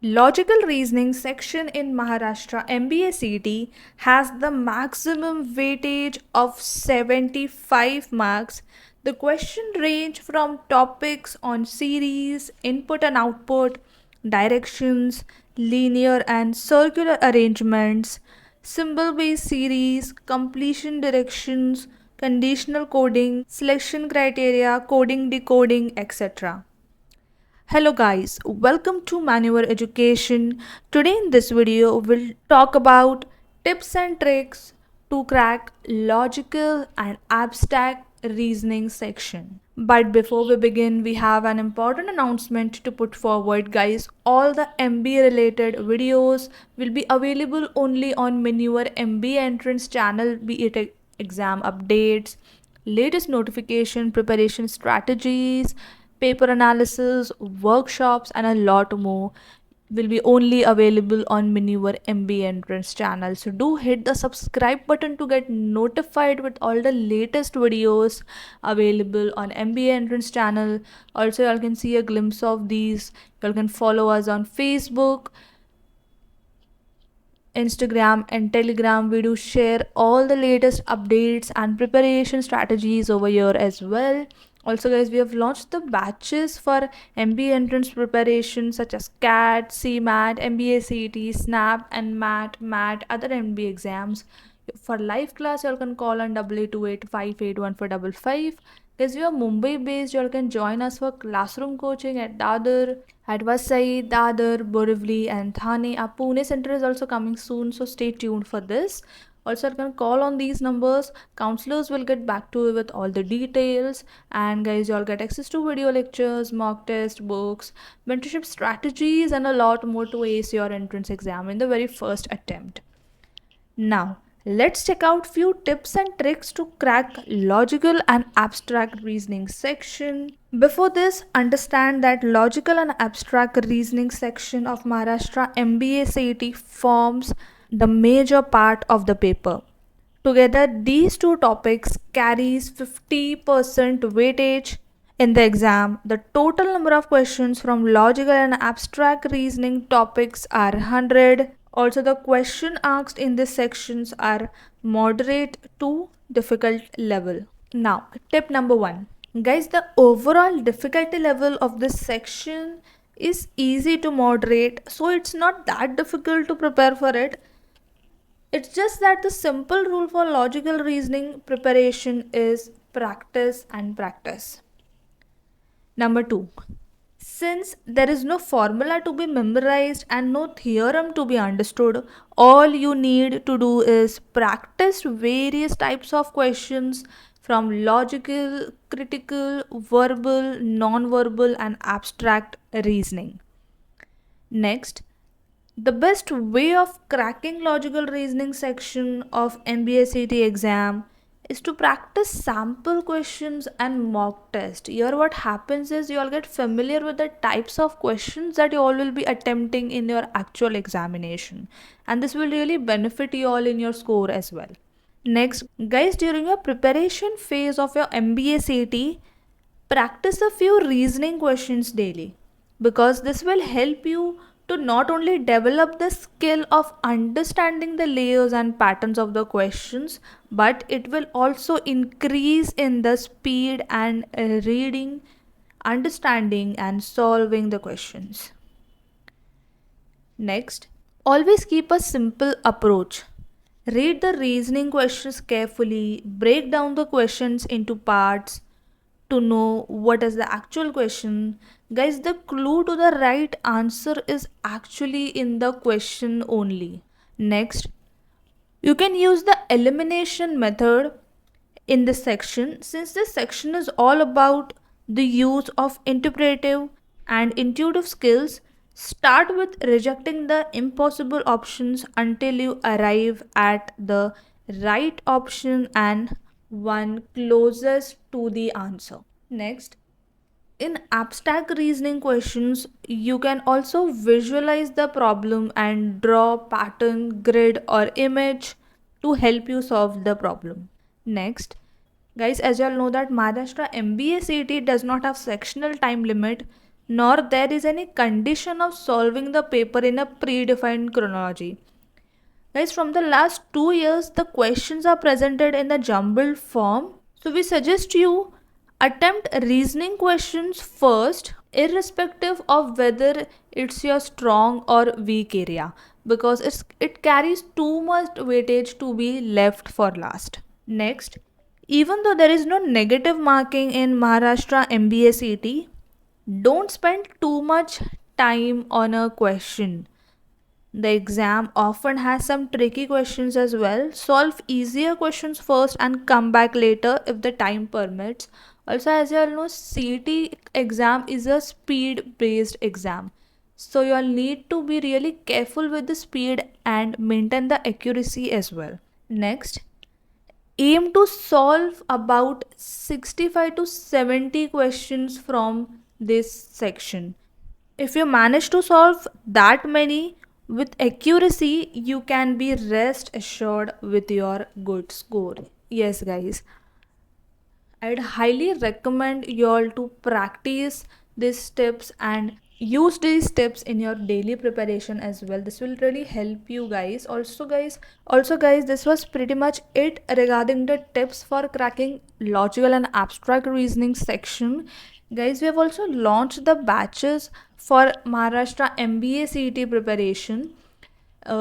Logical reasoning section in Maharashtra MBA CET has the maximum weightage of 75 marks. The question range from topics on series, input and output, directions, linear and circular arrangements, symbol based series, completion directions, conditional coding, selection criteria, coding decoding, etc. Hello guys, welcome to Manual Education. Today in this video we'll talk about tips and tricks to crack logical and abstract reasoning section. But before we begin, we have an important announcement to put forward guys. All the MBA related videos will be available only on Manual MBA entrance channel, be it exam updates, latest notification, preparation strategies, paper analysis, workshops, and a lot more will be only available on Maneuver MBA entrance channel. So do hit the subscribe button to get notified with all the latest videos available on MBA entrance channel. Also, y'all can see a glimpse of these. Y'all can follow us on Facebook, Instagram and Telegram. We do share all the latest updates and preparation strategies over here as well. Also guys, we have launched the batches for MBA entrance preparation such as CAT, CMAT, MBA CET, SNAP and MAT, other MBA exams. For live class, you can call on 8828581455. Guys, we are Mumbai based. You can join us for classroom coaching at Dadar, at Vasai, Dadar, Borivali and Thane. Our Pune center is also coming soon, so stay tuned for this. Also, you can call on these numbers. Counselors will get back to you with all the details. And guys, you all get access to video lectures, mock test, books, mentorship strategies, and a lot more to ace your entrance exam in the very first attempt. Now, let's check out few tips and tricks to crack logical and abstract reasoning section. Before this, understand that logical and abstract reasoning section of Maharashtra MBA CET forms the major part of the paper. Together, these two topics carries 50% weightage in the exam. The total number of questions from logical and abstract reasoning topics are 100. Also, the question asked in these sections are moderate to difficult level. Now, tip number 1. Guys, the overall difficulty level of this section is easy to moderate, so it's not that difficult to prepare for it. It's just that the simple rule for logical reasoning preparation is practice and practice. Number 2. Since there is no formula to be memorized and no theorem to be understood, all you need to do is practice various types of questions from logical, critical, verbal, non-verbal and abstract reasoning. Next, the best way of cracking logical reasoning section of MBA CET exam is to practice sample questions and mock test. Here what happens is you all get familiar with the types of questions that you all will be attempting in your actual examination, and this will really benefit you all in your score as well. Next, guys, during your preparation phase of your MBA CET, practice a few reasoning questions daily, because this will help you to not only develop the skill of understanding the layers and patterns of the questions, but it will also increase in the speed and reading, understanding and solving the questions. Next, always keep a simple approach. Read the reasoning questions carefully, break down the questions into parts to know what is the actual question. Guys, the clue to the right answer is actually in the question only. Next, you can use the elimination method in this section. Since this section is all about the use of interpretive and intuitive skills, start with rejecting the impossible options until you arrive at the right option and one closest to the answer. Next, in abstract reasoning questions, you can also visualize the problem and draw pattern, grid or image to help you solve the problem. Next, guys, as you all know that Maharashtra MBA CET does not have sectional time limit, nor there is any condition of solving the paper in a predefined chronology. Guys, from the last 2 years, the questions are presented in a jumbled form. So we suggest you attempt reasoning questions first, irrespective of whether it's your strong or weak area, because it carries too much weightage to be left for last. Next, even though there is no negative marking in Maharashtra MBA CT, don't spend too much time on a question. The exam often has some tricky questions as well. Solve easier questions first and come back later if the time permits. Also, as you all know, CET exam is a speed based exam. So, you all need to be really careful with the speed and maintain the accuracy as well. Next, aim to solve about 65 to 70 questions from this section. If you manage to solve that many with accuracy, you can be rest assured with your good score. Yes, guys, I'd highly recommend you all to practice these tips and use these tips in your daily preparation as well. This will really help you guys. Also guys, this was pretty much it regarding the tips for cracking logical and abstract reasoning section. Guys, we have also launched the batches for Maharashtra MBA CET preparation,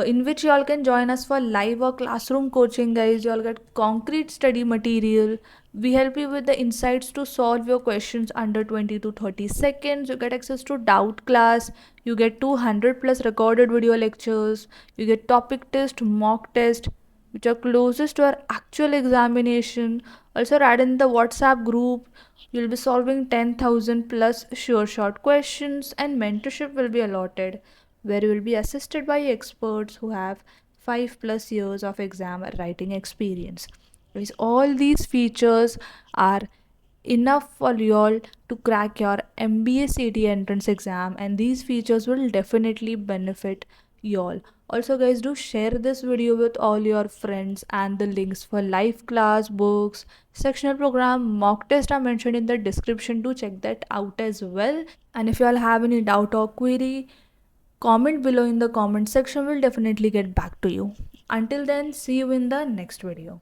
in which y'all can join us for live or classroom coaching. Guys, y'all get concrete study material. We help you with the insights to solve your questions under 20 to 30 seconds. You get access to doubt class. You get 200 plus recorded video lectures. You get topic test, mock test, which are closest to our actual examination. Also, add in the WhatsApp group. You'll be solving 10,000 plus sure shot questions, and mentorship will be allotted, where you will be assisted by experts who have 5 plus years of exam writing experience. Guys, all these features are enough for you all to crack your MBA CT entrance exam, and these features will definitely benefit you all. Also guys, do share this video with all your friends, and the links for live class, books, sectional program, mock test are mentioned in the description. To check that out as well. And if you all have any doubt or query, comment below in the comment section. We'll definitely get back to you. Until then, see you in the next video.